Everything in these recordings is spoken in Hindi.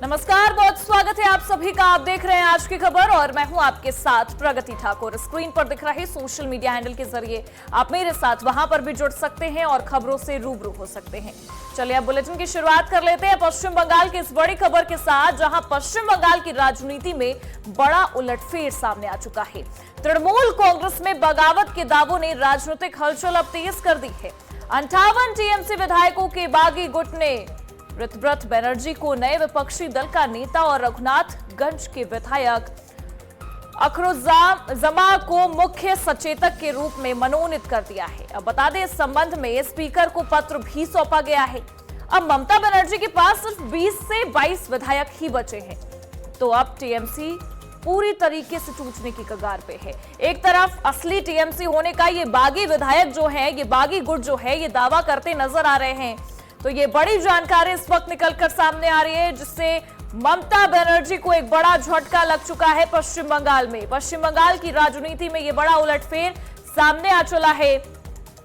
नमस्कार, बहुत स्वागत है आप सभी का। आप देख रहे हैं आज की खबर और मैं हूं आपके साथ प्रगति ठाकुर। स्क्रीन पर दिख रहे सोशल मीडिया हैंडल के जरिए आप मेरे साथ वहां पर भी जुड़ सकते हैं और खबरों से रूबरू हो सकते हैं। चलिए अब बुलेटिन की शुरुआत कर लेते हैं पश्चिम बंगाल की इस बड़ी खबर के साथ, जहां पश्चिम बंगाल की राजनीति में बड़ा उलटफेर सामने आ चुका है। तृणमूल कांग्रेस में बगावत के दावों ने राजनीतिक हलचल अब तेज कर दी है। 58 टीएमसी विधायकों के बागी गुट ने ऋतव्रत बनर्जी को नए विपक्षी दल का नेता और रघुनाथगंज के विधायक अखरुज्जामा को मुख्य सचेतक के रूप में मनोनीत कर दिया है। अब बता दें, इस संबंध में स्पीकर को पत्र भी सौंपा गया है। अब ममता बनर्जी के पास सिर्फ 20 से 22 विधायक ही बचे हैं, तो अब टीएमसी पूरी तरीके से टूटने की कगार पे है। एक तरफ असली टीएमसी होने का ये बागी विधायक जो है, ये बागी गुट जो है, ये दावा करते नजर आ रहे हैं। तो ये बड़ी जानकारी इस वक्त निकलकर सामने आ रही है, जिससे ममता बनर्जी को एक बड़ा झटका लग चुका है पश्चिम बंगाल में। पश्चिम बंगाल की राजनीति में ये बड़ा उलटफेर सामने आ चला है,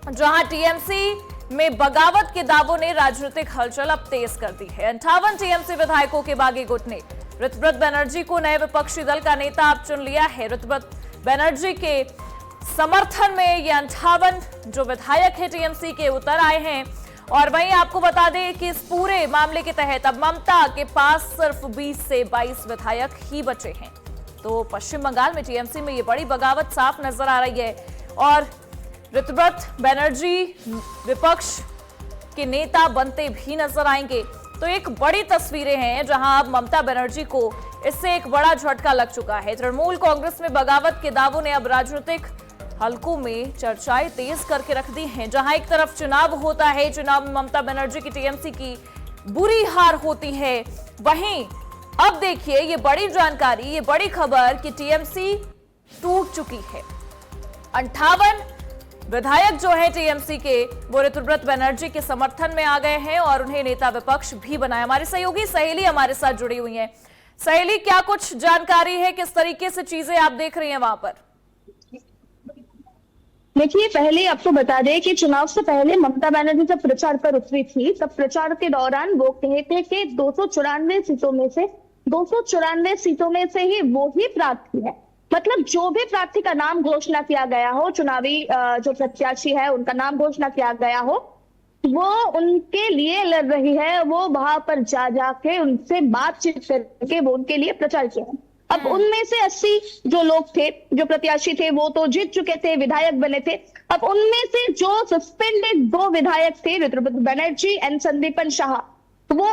जहां टीएमसी में बगावत के दावों ने राजनीतिक हलचल अब तेज कर दी है। 58 टीएमसी विधायकों के बागी गुट ने ऋतव्रत बनर्जी को नए विपक्षी दल का नेता अब चुन लिया है। ऋतव्रत बनर्जी के समर्थन में ये 58 जो विधायक है टीएमसी के उतर आए हैं। और वहीं आपको बता दें कि इस पूरे मामले के तहत अब ममता के पास सिर्फ 20 से 22 विधायक ही बचे हैं। तो पश्चिम बंगाल में टीएमसी में ये बड़ी बगावत साफ नजर आ रही है और ऋतव्रत बनर्जी विपक्ष के नेता बनते भी नजर आएंगे। तो एक बड़ी तस्वीरें हैं, जहां अब ममता बनर्जी को इससे एक बड़ा झटका लग चुका है। तृणमूल कांग्रेस में बगावत के दावों ने अब राजनीतिक हलकों में चर्चाएं तेज करके रख दी हैं। जहां एक तरफ चुनाव होता है, चुनाव में ममता बनर्जी की टीएमसी की बुरी हार होती है, वहीं अब देखिए ये बड़ी जानकारी, ये बड़ी खबर कि टीएमसी टूट चुकी है। 58 विधायक जो है टीएमसी के, वो ऋतव्रत बनर्जी के समर्थन में आ गए हैं और उन्हें नेता विपक्ष भी बनाया। हमारी सहयोगी सहेली हमारे साथ जुड़ी हुई है। सहेली, क्या कुछ जानकारी है, किस तरीके से चीजें आप देख रही हैं वहां पर? देखिए, पहले आपको बता दें कि चुनाव से पहले ममता बनर्जी जब प्रचार पर उतरी थी, तब प्रचार के दौरान वो कहे थे कि 294 सीटों में से ही वो ही प्रार्थी है। मतलब जो भी प्रार्थी का नाम घोषणा किया गया हो, चुनावी जो प्रत्याशी है उनका नाम घोषणा किया गया हो, वो उनके लिए लड़ रही है। वो वहां पर जाके उनसे बातचीत करके वो उनके लिए प्रचार किया है। अब उनमें से 80 जो लोग थे, जो प्रत्याशी थे, वो तो जीत चुके थे, विधायक बने थे। अब उनमें से जो सस्पेंडेड 2 विधायक थे, ऋतव्रत बनर्जी एंड संदीपन शाह, वो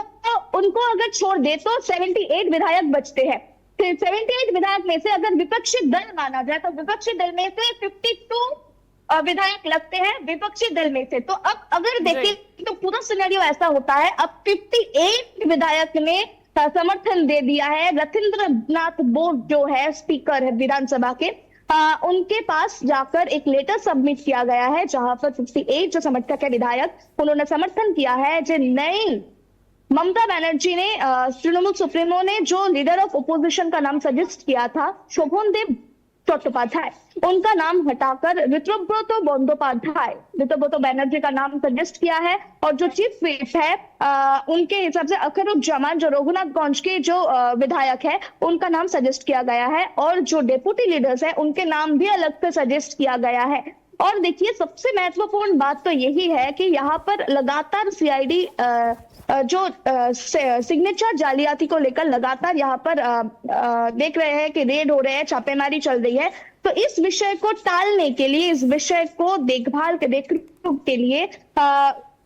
उनको अगर छोड़ दे तो 78 विधायक बचते हैं। 78 विधायक में से अगर विपक्षी दल माना जाए तो विपक्षी दल में से 52 विधायक लगते हैं विपक्षी दल में से। तो अब अगर देखें तो पूरा सिनेरियो ऐसा होता है, अब 58 विधायक ने समर्थन दे दिया है। रथिंद्र नाथ बोर्ड जो है, स्पीकर है विधानसभा के, उनके पास जाकर एक लेटर सबमिट किया गया है, जहां पर 58 जो समर्थक है विधायक, उन्होंने समर्थन किया है जो नई ममता बनर्जी ने, तृणमूल सुप्रीमो ने जो लीडर ऑफ ओपोजिशन का नाम सजेस्ट किया था, शोभनदेव चट्टोपाध्याय, उनका नाम हटाकर ऋतव्रत बनर्जी का नाम सजेस्ट किया है। और जो चीफ व्हिप है, उनके हिसाब से अखरुज्जामा जो रघुनाथगंज के जो विधायक है, उनका नाम सजेस्ट किया गया है। और जो डेप्यूटी लीडर्स है, उनके नाम भी अलग से सजेस्ट किया गया है। और देखिए, सबसे महत्वपूर्ण बात तो यही है कि यहाँ पर लगातार सीआईडी जो सिग्नेचर जालियाती को लेकर लगातार यहाँ पर देख रहे हैं कि रेड हो रहे हैं, छापेमारी चल रही है। तो इस विषय को टालने के लिए, इस विषय को देखने के लिए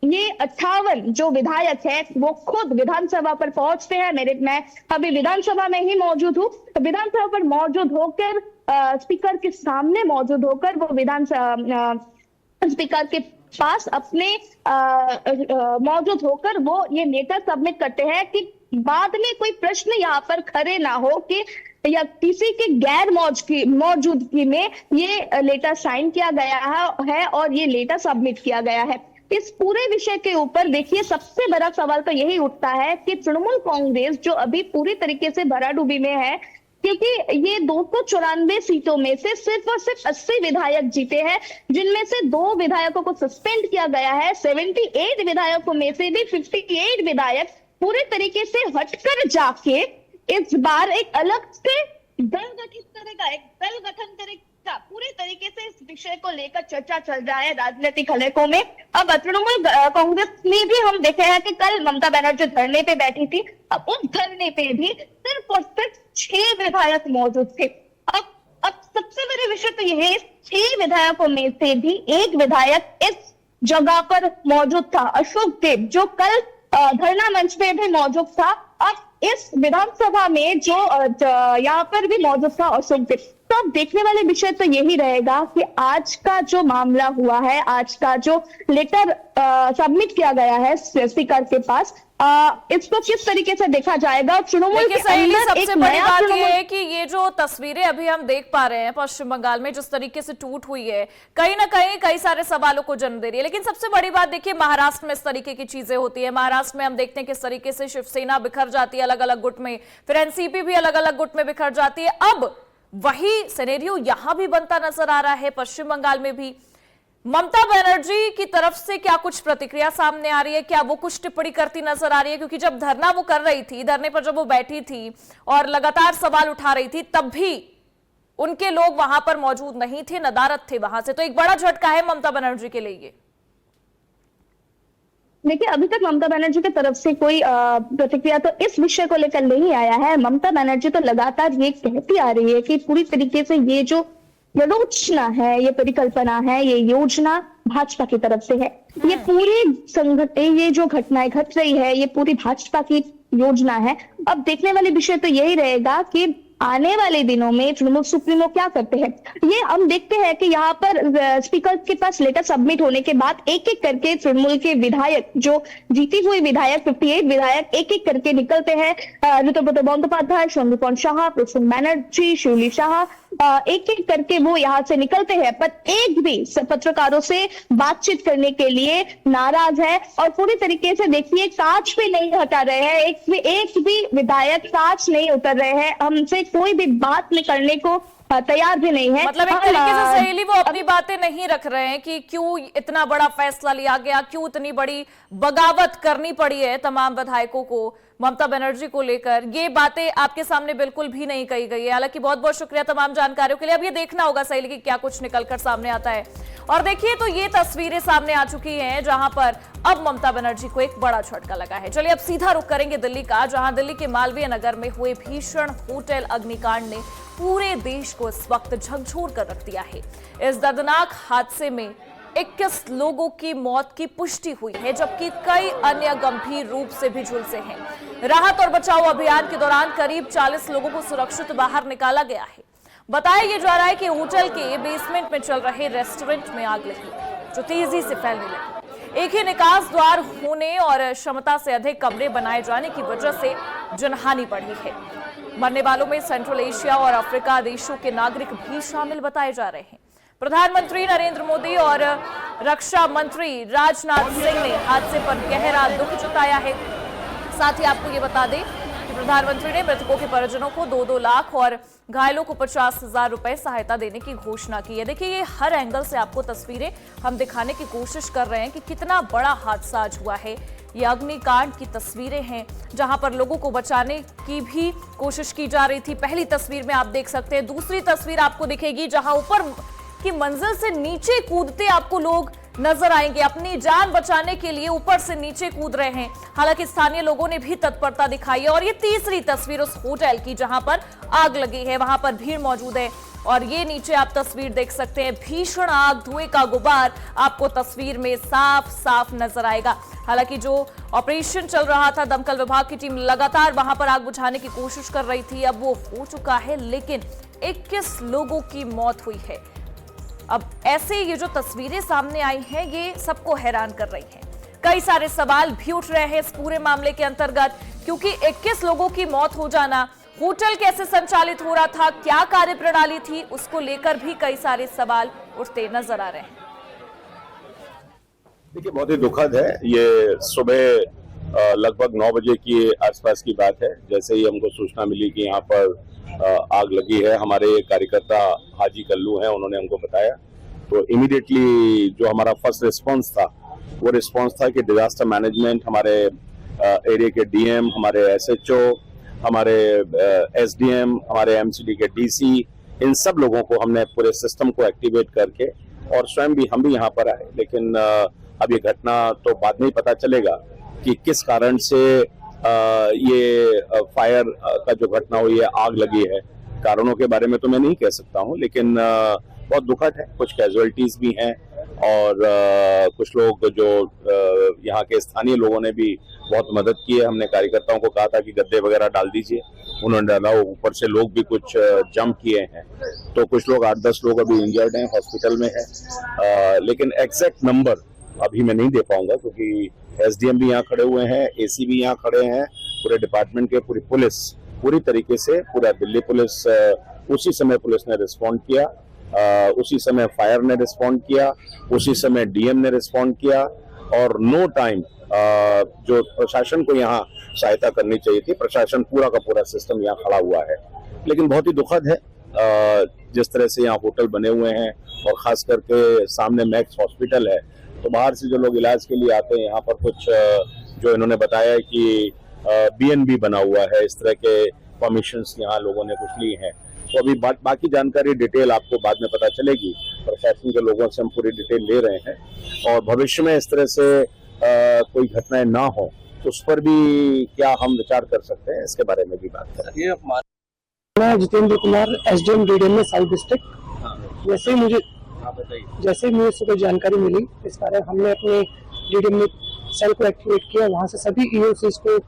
ये 58 जो विधायक है वो खुद विधानसभा पर पहुंचते हैं। मैं अभी विधानसभा में ही मौजूद हूँ। तो विधानसभा पर मौजूद होकर, स्पीकर के सामने मौजूद होकर, वो स्पीकर के पास अपने मौजूद लेटर वो ये लेटर सबमिट करते हैं कि बाद में कोई प्रश्न यहाँ पर खड़े ना हो कि या किसी के गैर मौजूदगी में ये लेटर साइन किया गया है और ये लेटर सबमिट किया गया है। इस पूरे विषय के ऊपर देखिए, सबसे बड़ा सवाल तो यही उठता है कि तृणमूल कांग्रेस जो अभी पूरी तरीके से भराडुबी में है, क्योंकि ये 294 सीटों में से सिर्फ और सिर्फ 80 विधायक जीते हैं, जिनमें से 2 विधायकों को सस्पेंड किया गया है। 78 विधायकों में से भी 58 विधायक पूरे तरीके से हटकर जाके इस बार एक अलग से दल गठित करेगा, एक दल गठन करेगा। पूरे तरीके से इस विषय को लेकर चर्चा चल रहा है राजनीतिक हलकों में। अब तृणमूल कांग्रेस में भी हम देखे हैं कि कल ममता बनर्जी धरने पे बैठी थी। अब उस धरने पे भी सिर्फ और सिर्फ 6 विधायक मौजूद थे। अब सबसे बड़े विषय तो यह है, 6 विधायकों में से भी एक विधायक इस जगह पर मौजूद था, अशोक देव, जो कल धरना मंच पे भी मौजूद था। अब इस विधानसभा में जो यहाँ पर भी मौजूद था अशोक देव। तो अब देखने वाले विषय तो यही रहेगा कि आज का जो मामला हुआ है, आज का जो लेटर सबमिट किया गया है स्पीकर के पास, इसको किस तरीके से देखा जाएगा। तृणमूल के अंदर सबसे एक बड़ी नया बात यह है कि ये जो तस्वीरें अभी हम देख पा रहे हैं पश्चिम बंगाल में जिस तरीके से टूट हुई है, कहीं ना कहीं कई सारे सवालों को जन्म दे रही है। लेकिन सबसे बड़ी बात देखिए, महाराष्ट्र में इस तरीके की चीजें होती है। महाराष्ट्र में हम देखते हैं किस तरीके से शिवसेना बिखर जाती है अलग अलग गुट में, फिर एनसीपी भी अलग अलग गुट में बिखर जाती है। अब वही सिनेरियो यहां भी बनता नजर आ रहा है पश्चिम बंगाल में भी। ममता बनर्जी की तरफ से क्या कुछ प्रतिक्रिया सामने आ रही है? क्या वो कुछ टिप्पणी करती नजर आ रही है? क्योंकि जब धरना वो कर रही थी, धरने पर जब वो बैठी थी और लगातार सवाल उठा रही थी, तब भी उनके लोग वहां पर मौजूद नहीं थे, नदारद थे वहां से। तो एक बड़ा झटका है ममता बनर्जी के लिए ये। देखिए, अभी तक ममता बनर्जी की तरफ से कोई प्रतिक्रिया तो इस विषय को लेकर नहीं आया है। ममता बनर्जी तो लगातार ये कहती आ रही है कि पूरी तरीके से ये जो योजना है, ये परिकल्पना है, ये योजना भाजपा की तरफ से है। ये पूरी संगठन, ये जो घटनाएं घट रही है, ये पूरी भाजपा की योजना है। अब देखने वाले विषय तो यही रहेगा कि आने वाले दिनों में तृणमूल सुप्रीमो क्या करते हैं। ये हम देखते हैं कि यहाँ पर स्पीकर के पास लेटर सबमिट होने के बाद एक एक करके तृणमूल के विधायक, जो जीती हुई विधायक 58 विधायक एक एक करके निकलते हैं। ऋतुव्रत बंदोपाध्याय, संदीपन शाह, प्रसून बैनर्जी, शिवली शाह, एक एक करके वो यहाँ से निकलते हैं, पर एक भी पत्रकारों से बातचीत करने के लिए नाराज है। और पूरी तरीके से देखिए, कांच भी नहीं हटा रहे हैं, एक भी विधायक कांच नहीं उतर रहे हैं, हमसे कोई भी बात नहीं करने को तैयार भी नहीं है। मतलब एक तरीके से सहेली वो अपनी बातें नहीं रख रहे हैं कि क्यों इतना बड़ा फैसला लिया गया, क्यों इतनी बड़ी बगावत करनी पड़ी है तमाम विधायकों को ममता बनर्जी को लेकर। ये बातें आपके सामने बिल्कुल भी नहीं कही गई है। हालांकि बहुत बहुत शुक्रिया तमाम जानकारियों के लिए। अब ये देखना होगा सहेली की क्या कुछ निकलकर सामने आता है। और देखिए, तो ये तस्वीरें सामने आ चुकी हैं जहां पर अब ममता बनर्जी को एक बड़ा झटका लगा है। चलिए अब सीधा रुख करेंगे दिल्ली का, जहां दिल्ली के मालवीय नगर में हुए भीषण होटल अग्निकांड ने पूरे देश को इस वक्त झकझोर कर रख दिया है। इस दर्दनाक हादसे में 21 लोगों की मौत की पुष्टि हुई है, जबकि कई अन्य गंभीर रूप से भी झुलसे हैं। राहत और बचाव अभियान के दौरान करीब 40 लोगों को सुरक्षित बाहर निकाला गया है। बताया यह जा रहा है कि होटल के बेसमेंट में चल रहे रेस्टोरेंट में आग लगी, जो तेजी से फैलने लगी। एक ही निकास द्वार होने और क्षमता से अधिक कमरे बनाए जाने की वजह से जनहानि बढ़ी है। मरने वालों में सेंट्रल एशिया और अफ्रीका देशों के नागरिक भी शामिल बताए जा रहे हैं। प्रधानमंत्री नरेंद्र मोदी और रक्षा मंत्री राजनाथ सिंह ने हादसे पर गहरा दुख जताया है। साथ ही आपको ये बता दें कि प्रधानमंत्री ने मृतकों के परिजनों को 2-2 लाख और घायलों को 50,000 रुपए सहायता देने की घोषणा की है। देखिए, ये हर एंगल से आपको तस्वीरें हम दिखाने की कोशिश कर रहे हैं कि कितना बड़ा हादसा आज हुआ है। ये अग्निकांड की तस्वीरें हैं जहां पर लोगों को बचाने की भी कोशिश की जा रही थी। पहली तस्वीर में आप देख सकते हैं। दूसरी तस्वीर आपको दिखेगी जहां ऊपर की मंजिल से नीचे कूदते आपको लोग नजर आएंगे, अपनी जान बचाने के लिए ऊपर से नीचे कूद रहे हैं। हालांकि स्थानीय लोगों ने भी तत्परता दिखाई है। और ये तीसरी तस्वीर उस होटल की जहां पर आग लगी है, वहां पर भीड़ मौजूद है। और ये नीचे आप तस्वीर देख सकते हैं, भीषण आग, धुएं का गुबार आपको तस्वीर में साफ साफ नजर आएगा। हालांकि जो ऑपरेशन चल रहा था, दमकल विभाग की टीम लगातार वहां पर आग बुझाने की कोशिश कर रही थी। अब वो हो चुका है, लेकिन 21 लोगों की मौत हुई है। अब ऐसे ये जो तस्वीरें सामने आई हैं, ये सबको हैरान कर रही हैं। कई सारे सवाल भी उठ रहे हैं इस पूरे मामले के अंतर्गत, क्योंकि 21 लोगों की मौत हो जाना, होटल कैसे संचालित हो रहा था, क्या कार्यप्रणाली थी, उसको लेकर भी कई सारे सवाल उठते नजर आ रहे हैं। देखिए, बहुत ही दुखद है। ये सुबह लगभग 9 बजे की आसपास की बात है। जैसे ही हमको सूचना मिली कि यहाँ पर आग लगी है, हमारे कार्यकर्ता हाजी कल्लू हैं, उन्होंने हमको बताया। तो इमीडिएटली जो हमारा फर्स्ट रिस्पांस था, वो रिस्पांस था कि डिजास्टर मैनेजमेंट हमारे एरिया के डीएम, हमारे एसएचओ, हमारे एसडीएम, हमारे एमसीडी के डीसी, इन सब लोगों को हमने पूरे सिस्टम को एक्टिवेट करके, और स्वयं भी हम भी यहाँ पर आए। लेकिन अब ये घटना तो बाद में ही पता चलेगा कि किस कारण से ये फायर का जो घटना हुई है, आग लगी है। कारणों के बारे में तो मैं नहीं कह सकता हूँ, लेकिन बहुत दुखद है। कुछ कैजुअलिटीज भी हैं, और कुछ लोग जो यहाँ के स्थानीय लोगों ने भी बहुत मदद की है। हमने कार्यकर्ताओं को कहा था कि गद्दे वगैरह डाल दीजिए, उन्होंने डाला। ऊपर से लोग भी कुछ जंप किए हैं, तो कुछ लोग 8-10 लोग अभी इंजर्ड हैं, हॉस्पिटल में हैं। लेकिन एग्जैक्ट नंबर अभी मैं नहीं दे पाऊंगा, क्योंकि एसडीएम भी यहाँ खड़े हुए हैं, एसी भी यहाँ खड़े हैं, पूरे डिपार्टमेंट के, पूरी पुलिस पूरी तरीके से, पूरा दिल्ली पुलिस उसी समय पुलिस ने रिस्पॉन्ड किया, उसी समय फायर ने रिस्पॉन्ड किया, उसी समय डीएम ने रिस्पॉन्ड किया, और नो टाइम जो प्रशासन को यहाँ सहायता करनी चाहिए थी, प्रशासन पूरा का पूरा सिस्टम यहाँ खड़ा हुआ है। लेकिन बहुत ही दुखद है जिस तरह से यहाँ होटल बने हुए हैं, और खास करके सामने मैक्स हॉस्पिटल है, तो बाहर से जो लोग इलाज के लिए आते हैं यहाँ पर, कुछ जो इन्होंने बताया है कि बीएनबी बना हुआ है, इस तरह के परमिशंस यहाँ लोगों ने कुछ ली हैं। तो अभी बाकी जानकारी डिटेल आपको बाद में पता चलेगी। प्रशासन के लोगों से हम पूरी डिटेल ले रहे हैं, और भविष्य में इस तरह से कोई घटनाएं ना हो तो उस पर भी क्या हम विचार कर सकते हैं, इसके बारे में भी बात करेंगे। मैं जितेंद्र कुमार, एसडीएम डीडीएम में साउथ डिस्ट्रिक्ट। जैसे मुझे सुबह जानकारी मिली, इस कारण हमने अपने डीडीएम में सेल को एक्टिवेट किया। वहां से सभी ईओसीज को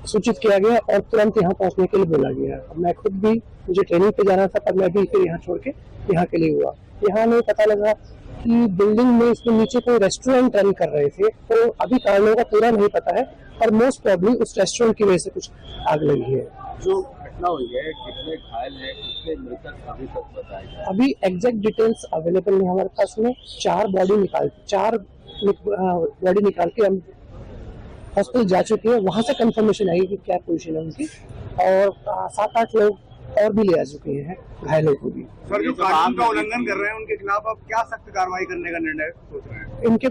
सूचित किया गया और तुरंत यहाँ पहुंचने के लिए बोला गया। मैं खुद भी, मुझे ट्रेनिंग पे जाना था, पर मैं भी फिर यहाँ छोड़ के यहाँ के लिए हुआ। यहाँ हमें पता लगा कि बिल्डिंग में इसमें नीचे कोई रेस्टोरेंट रन कर रहे थे, तो अभी कारणों का पूरा नहीं पता है, और मोस्ट प्रॉब्ली उस रेस्टोरेंट की वजह से कुछ आग लगी है। जो घटना हुई है, कितने घायल हैं, कितने मृतक अभी तक बताए गए? अभी एग्जैक्ट डिटेल्स अवेलेबल नहीं हमारे पास में। 4 बॉडी निकाल के हम हॉस्पिटल जा चुके हैं, वहां से कंफर्मेशन आई कि क्या पोजीशन है उनकी, और 7-8 लोग और भी ले आ चुके हैं, घायलों को भी। सर, जो कानून का उल्लंघन कर रहे हैं उनके खिलाफ अब क्या सख्त कार्रवाई करने का निर्णय सोच रहे हैं? इनके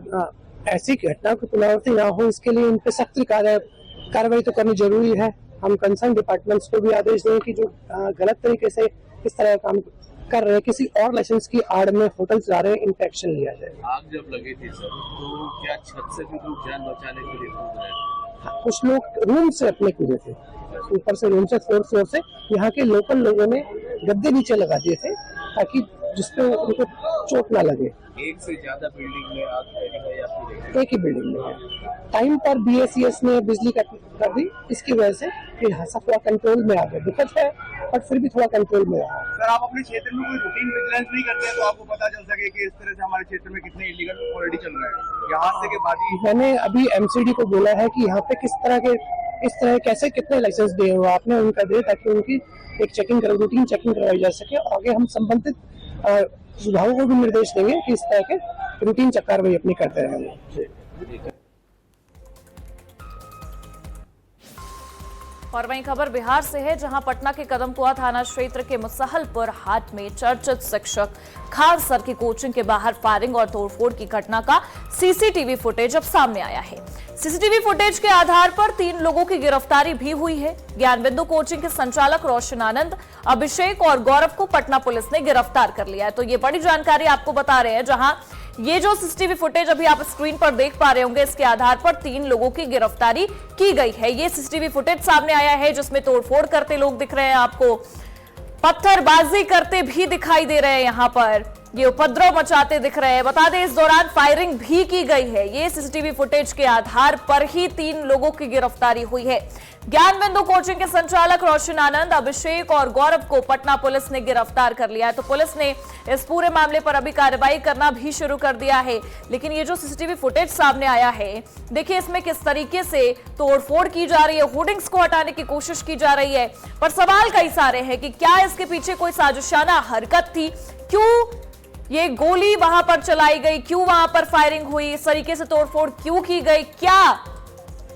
ऐसी घटना की पुनरावृत्ति ना हो, इसके लिए इन पे सख्त कार्रवाई तो करनी जरूरी है। हम कंसर्न डिपार्टमेंट्स को भी आदेश दें कि जो गलत तरीके से इस तरह का काम कर रहे हैं, किसी और लाइसेंस की आड़ में होटल चला रहे हैं, इन पे एक्शन लिया जाए। आग जब लगी थी सर, तो क्या छत से भी लोग जान बचाने के लिए कूद रहे थे? कुछ लोग रूम से अपने कूदे थे, ऊपर से रूम से 4th फ्लोर से। यहाँ के लोकल लोगों ने गद्दे नीचे लगा दिए थे ताकि जिसपे उनको चोट ना लगे। एक से ज्यादा बिल्डिंग में आग फैली है या फिर एक ही बिल्डिंग में है? टाइम पर बीएसीएस ने बिजली कर दी, इसकी वजह से ये हादसा थोड़ा कंट्रोल में आ गया। दुखद है, पर फिर भी थोड़ा कंट्रोल में रहा। सर, आप अपने क्षेत्र में कोई रूटीन विजिलेंस नहीं करते हैं तो आपको पता चल सके कि इस तरह से हमारे क्षेत्र में कितने इलीगल ऑलरेडी चल रहे हैं? यहाँ हादसे के बाद ही मैंने अभी एमसीडी को बोला है कि यहाँ पे किस तरह के, इस तरह कैसे कितने लाइसेंस दिए हुए आपने, उनका दे, ताकि उनकी एक चेकिंग रूटीन चेकिंग करवाई जा सके। आगे हम संबंधित विभागों को भी निर्देश देंगे कि इस तरह के रूटीन कार्रवाई अपनी करते रहेंगे। और वहीं खबर बिहार से है, जहां पटना के कदमकुआ थाना क्षेत्र के मुसहलपुर हाट में चर्चित शिक्षक खान सर की कोचिंग के बाहर फायरिंग और तोड़फोड़ की घटना का सीसीटीवी फुटेज अब सामने आया है। सीसीटीवी फुटेज के आधार पर 3 लोगों की गिरफ्तारी भी हुई है। ज्ञानबिंदु कोचिंग के संचालक रोशन आनंद, अभिषेक और गौरव को पटना पुलिस ने गिरफ्तार कर लिया है। तो ये बड़ी जानकारी आपको बता रहे हैं, जहां ये जो सीसीटीवी फुटेज अभी आप स्क्रीन पर देख पा रहे होंगे, इसके आधार पर 3 लोगों की गिरफ्तारी की गई है। ये सीसीटीवी फुटेज सामने आया है जिसमें तोड़फोड़ करते लोग दिख रहे हैं, आपको पत्थरबाजी करते भी दिखाई दे रहे हैं, यहाँ पर ये उपद्रव मचाते दिख रहे हैं। बता दें, इस दौरान फायरिंग भी की गई है। ये सीसीटीवी फुटेज के आधार पर ही 3 लोगों की गिरफ्तारी हुई है। ज्ञानबिंदु कोचिंग के संचालक रोशन आनंद, अभिषेक और गौरव को पटना पुलिस ने गिरफ्तार कर लिया है। तो पुलिस ने इस पूरे मामले पर अभी कार्रवाई करना भी शुरू कर दिया है। लेकिन ये जो सीसीटीवी फुटेज सामने आया है, देखिए इसमें किस तरीके से तोड़फोड़ की जा रही है, होर्डिंग्स को हटाने की कोशिश की जा रही है। पर सवाल कई सारे हैं कि क्या इसके पीछे कोई साजिशाना हरकत थी, क्यों ये गोली वहां पर चलाई गई, क्यों वहां पर फायरिंग हुई, इस तरीके से तोड़फोड़ क्यों की गई, क्या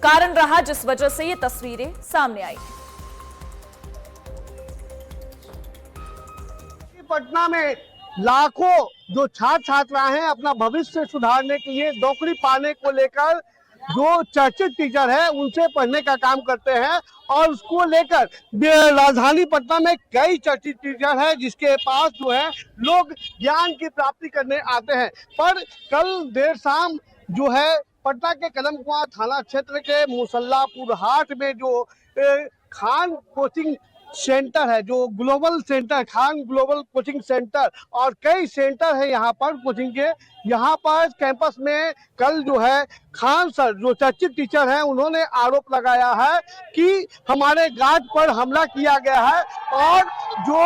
कारण रहा जिस वजह से ये तस्वीरें सामने आई। पटना में लाखों जो छात्र छात्राएं हैं अपना भविष्य सुधारने के लिए, नौकरी पाने को लेकर जो चर्चित टीचर है उनसे पढ़ने का काम करते हैं और उसको लेकर राजधानी पटना में कई चर्चित टीचर हैं जिसके पास जो है लोग ज्ञान की प्राप्ति करने आते हैं। पर कल देर शाम जो है पटना के कदम कुआं थाना क्षेत्र के मुसल्लापुर हाट में जो खान कोचिंग सेंटर है, जो global centre Khan global coaching centre और कई सेंटर है यहाँ पर कोचिंग के, यहाँ पर कैंपस में कल जो है खान सर जो चर्चित टीचर हैं उन्होंने आरोप लगाया है कि हमारे गार्ड पर हमला किया गया है और जो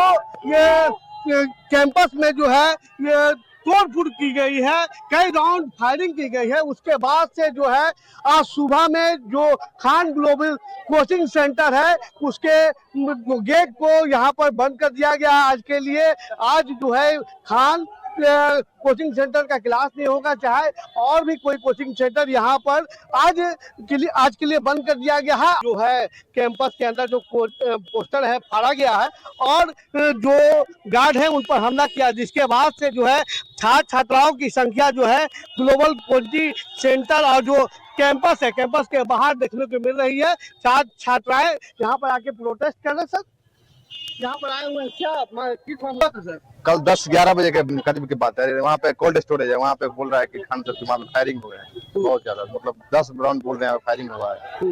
ये कैंपस में जो है ये तोड़फोड़ की गई है, कई राउंड फायरिंग की गई है। उसके बाद से जो है आज सुबह में जो खान ग्लोबल कोचिंग सेंटर है उसके गेट को यहाँ पर बंद कर दिया गया आज के लिए। आज जो है खान कोचिंग सेंटर का क्लास नहीं होगा, चाहे और भी कोई कोचिंग सेंटर यहाँ पर आज के लिए बंद कर दिया गया है। जो है कैंपस के अंदर जो पोस्टर है फाड़ा गया है और जो गार्ड है उन पर हमला किया, जिसके बाद से जो है छात्र छात्राओं की संख्या जो है ग्लोबल कोचिंग सेंटर और जो कैंपस है कैंपस के बाहर देखने को मिल रही है। छात्र छात्राएं यहाँ पर आके प्रोटेस्ट कर रहे हैं। सर यहाँ पर आए हुए हैं क्या किस मामला से सर? कल 10-11 बजे के करीब की बात है। वहाँ पे कोल्ड स्टोरेज है, वहाँ पे बोल रहा है कि खान सर वहाँ पे फायरिंग हो गया है बहुत ज्यादा, मतलब 10 राउंड बोल रहे हैं फायरिंग हुआ है,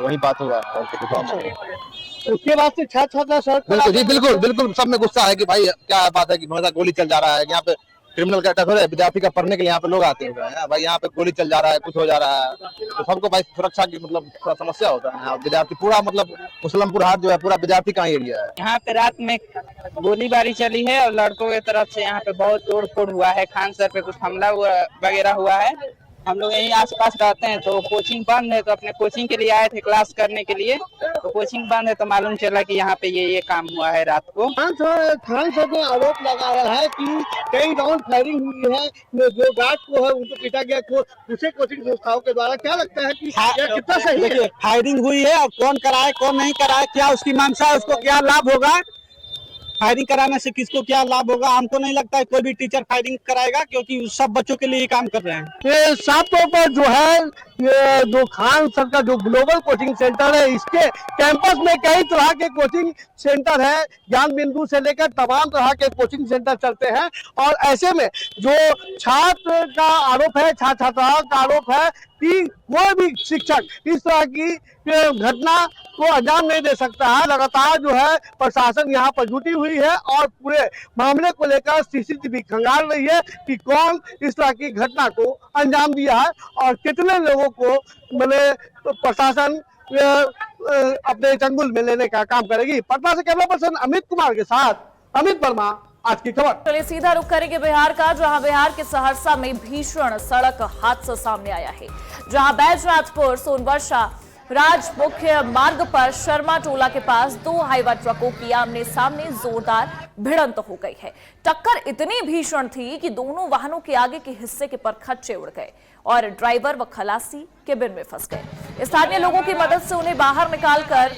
वही बात हुआ है। उसके बाद से छात्र छात्रा सर बिल्कुल जी बिल्कुल सब में गुस्सा है कि भाई क्या बात है कि गोली चल जा रहा है, यहाँ पे क्रिमिनल का अटैक हो रहा है, विद्यार्थी का पढ़ने के लिए यहाँ पे लोग आते हैं भाई, यहाँ पे गोली चल जा रहा है, कुछ हो जा रहा है, तो सबको भाई सुरक्षा की मतलब थोड़ा समस्या होता है। विद्यार्थी पूरा मतलब मुसलमपुर हाट जो है पूरा विद्यार्थी का एरिया है। यहाँ पे रात में गोलीबारी चली है और लड़कों की तरफ से यहाँ पे बहुत तोड़ फोड़ हुआ है, खान सर पे कुछ हमला वगैरह हुआ है। हम लोग यहीं आसपास रहते हैं तो कोचिंग बंद है, तो अपने कोचिंग के लिए आए थे क्लास करने के लिए, तो कोचिंग बंद है तो मालूम चला कि यहाँ पे ये काम हुआ है रात को। खान सर ने आरोप लगाया है कि कई राउंड फायरिंग हुई है, जो गार्ड को है उनको पीटा गया दूसरे कोचिंग संस्थाओं के द्वारा। क्या लगता है कि कितना सही है? फायरिंग हुई है और कौन कराए कौन नहीं कराए, क्या उसकी मंशा है, उसको क्या लाभ होगा, फायरिंग कराने से किसको क्या लाभ होगा? हमको नहीं लगता है कोई भी टीचर फायरिंग कराएगा, क्योंकि सब बच्चों के लिए ही काम कर रहे हैं। ये साफ तौर पर जो है ये जो खान सर का जो ग्लोबल कोचिंग सेंटर है, इसके कैंपस में कई तरह के कोचिंग सेंटर है, ज्ञान बिंदु से लेकर तमाम तरह के कोचिंग सेंटर चलते हैं। और ऐसे में जो छात्र का आरोप है, छात्र छात्राओं का आरोप है कि कोई भी शिक्षक इस तरह की घटना को अंजाम नहीं दे सकता है। लगातार जो है प्रशासन यहाँ पर जुटी हुई है और पूरे मामले को लेकर सीसीटीवी खंगाल रही है कि कौन इस तरह की घटना को अंजाम दिया है और कितने लोगों को मतलब प्रशासन अपने चंगुल में लेने का काम करेगी। पटना से कैमरा पर्सन अमित कुमार के साथ अमित वर्मा, आज की खबर। चलिए सीधा रुख करेंगे बिहार का, जहां बिहार के सहरसा में भीषण सड़क हादसा सामने आया है, जहां बैजनाथपुर सोनवर्षा राज मुख्य मार्ग पर शर्मा टोला के पास दो हाईवा ट्रकों की आमने सामने जोरदार भिड़ंत हो गई है। टक्कर इतनी भीषण थी कि दोनों वाहनों के आगे के हिस्से के परखच्चे उड़ गए और ड्राइवर व खलासी केबिन में फंस गए। स्थानीय लोगों की मदद से उन्हें बाहर निकालकर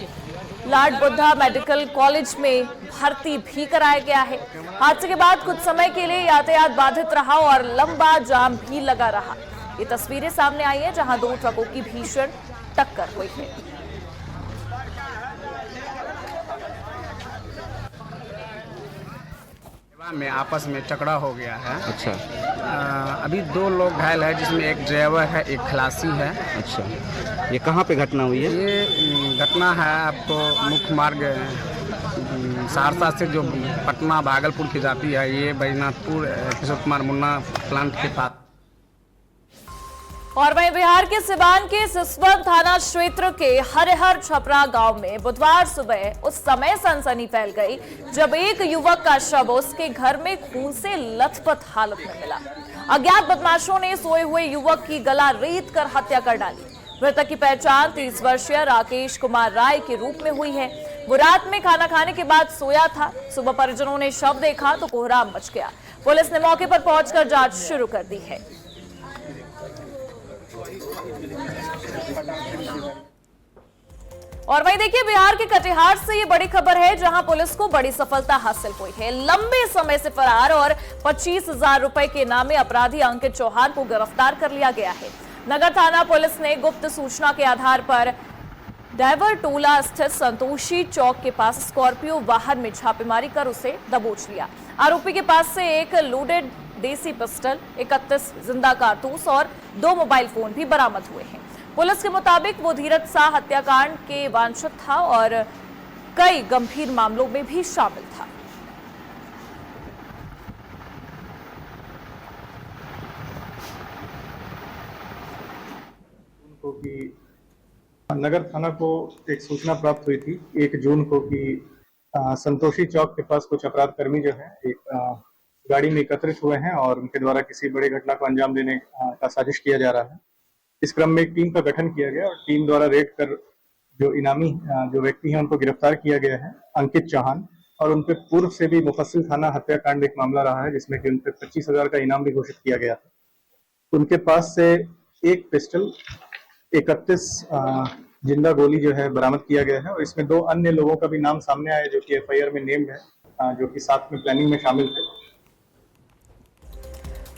लॉर्ड बुद्धा मेडिकल कॉलेज में भर्ती भी कराया गया है। हादसे के बाद कुछ समय के लिए यातायात बाधित रहा और लंबा जाम भी लगा रहा। ये तस्वीरें सामने आई है जहां दो ट्रकों की भीषण टक्कर हुई है। में आपस में टकरा हो गया है। अच्छा। अभी दो लोग घायल है, जिसमें एक ड्राइवर है, एक खलासी है। अच्छा, ये कहाँ पे घटना हुई है? ये घटना है आपको मुख्य मार्ग सहरसा से जो पटना भागलपुर की जाती है, ये बैजनाथपुर किशोर कुमार मुन्ना प्लांट के पास। और वहीं बिहार के सिवान के सिसवन थाना क्षेत्र के हरिहर छपरा गांव में बुधवार सुबह उस समय सनसनी फैल गई जब एक युवक का शव उसके घर में खून से लथपथ हालत में मिला। अज्ञात बदमाशों ने सोए हुए युवक की गला रेत कर हत्या कर डाली। मृतक की पहचान 30 वर्षीय राकेश कुमार राय के रूप में हुई है। वो रात में खाना खाने के बाद सोया था। सुबह परिजनों ने शव देखा तो कोहराम मच गया। पुलिस ने मौके पर पहुंचकर जांच शुरू कर दी है। और वहीं देखिए बिहार के कटिहार से ये बड़ी खबर है, जहां पुलिस को बड़ी सफलता हासिल हुई है। लंबे समय से फरार और 25,000 रुपए के नामे अपराधी अंकित चौहान को गिरफ्तार कर लिया गया है। नगर थाना पुलिस ने गुप्त सूचना के आधार पर डायवर टोला स्थित संतोषी चौक के पास स्कॉर्पियो वाहन में छापेमारी कर उसे दबोच लिया। आरोपी के पास से एक लोडेड देसी पिस्टल, 31 जिंदा कारतूस और 2 मोबाइल फोन भी बरामद हुए हैं। पुलिस के मुताबिक वो धीरज शाह हत्याकांड के वांछित था और कई गंभीर मामलों में भी शामिल था। नगर थाना को एक सूचना प्राप्त हुई थी 1 जून को कि संतोषी चौक के पास कुछ अपराध कर्मी जो है एक गाड़ी में एकत्रित हुए हैं और उनके द्वारा किसी बड़ी घटना को अंजाम देने का साजिश किया जा रहा है। इस क्रम में एक टीम का गठन किया गया और टीम द्वारा रेड कर जो इनामी जो व्यक्ति हैं उनको गिरफ्तार किया गया है, अंकित चौहान, और उनपे पूर्व से भी मुफस्सिल थाना हत्याकांड एक मामला रहा है जिसमें कि उनपे 25,000 का इनाम भी घोषित किया गया था। उनके पास से एक पिस्टल, 31 जिंदा गोली जो है बरामद किया गया है और इसमें 2 अन्य लोगों का भी नाम सामने आया जो कि एफआईआर में नेम्ड है, जो कि साथ में प्लानिंग में शामिल थे।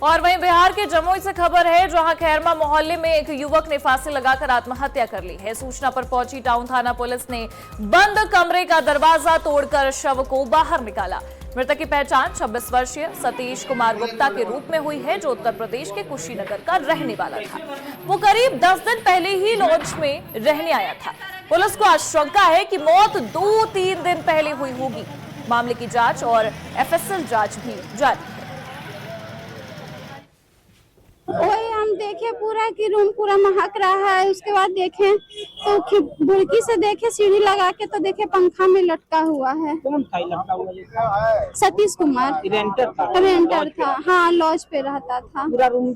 और वहीं बिहार के जमुई से खबर है, जहां खैरमा मोहल्ले में एक युवक ने फांसी लगाकर आत्महत्या कर ली है। सूचना पर पहुंची टाउन थाना पुलिस ने बंद कमरे का दरवाजा तोड़कर शव को बाहर निकाला। मृतक की पहचान 26 वर्षीय सतीश कुमार गुप्ता के रूप में हुई है, जो उत्तर प्रदेश के कुशीनगर का रहने वाला था। वो करीब 10 दिन पहले ही लॉज में रहने आया था। पुलिस को आशंका है कि मौत 2-3 दिन पहले हुई होगी। मामले की जांच और एफएसएल जांच भी जारी है। वही हम देखे पूरा कि रूम पूरा महक रहा है। उसके बाद देखे तो बुड़की से देखे सीढ़ी लगा के तो देखे पंखा में लटका हुआ है। कौन था लटका हुआ? सतीश कुमार रेंटर था। हाँ, लॉज पे रहता था। पूरा रूम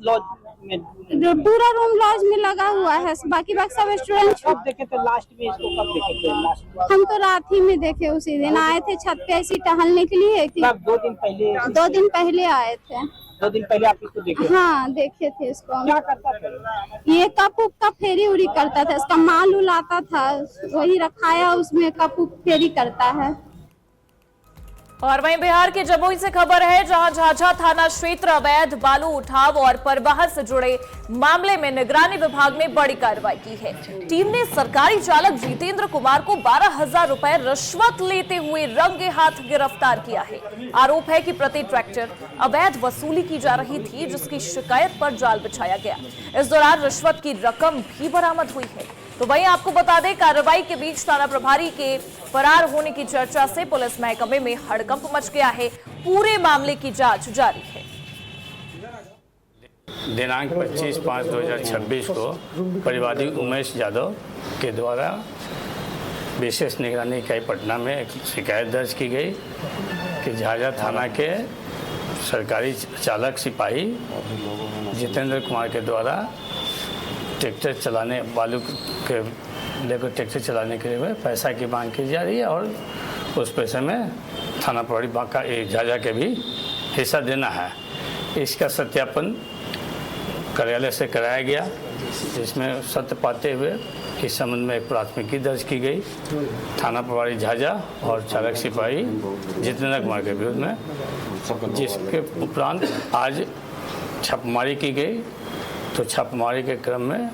लॉज में लगा हुआ है। बाकी सब स्टूडेंट। कब देखे थे लास्ट में इसको? कब देखे थे लास्ट? हम तो रात ही में देखे, उसी दिन आए थे छत पे ऐसी टहलने के लिए। 2 दिन पहले? 2 दिन पहले आए थे। 2 दिन पहले आप इसको देखे? हाँ, देखे थे इसको। क्या करता था? ये कप उप का फेरी उरी करता था। इसका माल उलाता था, वही रखाया उसमें कप उप फेरी करता है। और वहीं बिहार के जमुई से खबर है, जहां झाझा थाना क्षेत्र अवैध बालू उठाव और परिवहन से जुड़े मामले में निगरानी विभाग ने बड़ी कार्रवाई की है। टीम ने सरकारी चालक जितेंद्र कुमार को 12,000 रुपए रिश्वत लेते हुए रंगे हाथ गिरफ्तार किया है। आरोप है कि प्रति ट्रैक्टर अवैध वसूली की जा रही थी, जिसकी शिकायत पर जाल बिछाया गया। इस दौरान रिश्वत की रकम भी बरामद हुई है। तो वहीं आपको बता दें, कार्रवाई के बीच थाना प्रभारी के फरार होने की चर्चा से पुलिस महकमे में हड़कंप मच गया है। पूरे मामले की जांच जारी है। दिनांक 25/5/2026 को परिवादी उमेश यादव के द्वारा विशेष निगरानी इकाई पटना में एक शिकायत दर्ज की गई कि झाझा थाना के सरकारी चालक सिपाही जितेंद्र कुमार के द्वारा ट्रैक्टर चलाने बालू के लेकर ट्रैक्टर चलाने के लिए पैसा की मांग की जा रही है और उस पैसे में थाना प्रभारी बांका झाझा के भी हिस्सा देना है। इसका सत्यापन कार्यालय से कराया गया, जिसमें सत्य पाते हुए इस संबंध में एक प्राथमिकी दर्ज की गई थाना प्रभारी झाझा और चालक सिपाही जितेंद्र कुमार के विरुद्ध में, जिसके उपरांत आज छापेमारी की गई। तो छापेमारी के क्रम में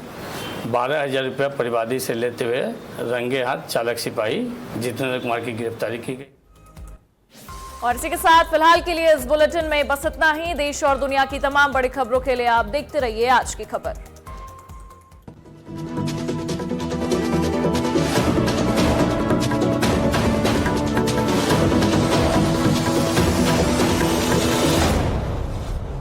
12,000 रुपया परिवादी से लेते हुए रंगे हाथ चालक सिपाही जितेंद्र कुमार की गिरफ्तारी की गई। और इसी के साथ फिलहाल के लिए इस बुलेटिन में बस इतना ही। देश और दुनिया की तमाम बड़ी खबरों के लिए आप देखते रहिए आज की खबर।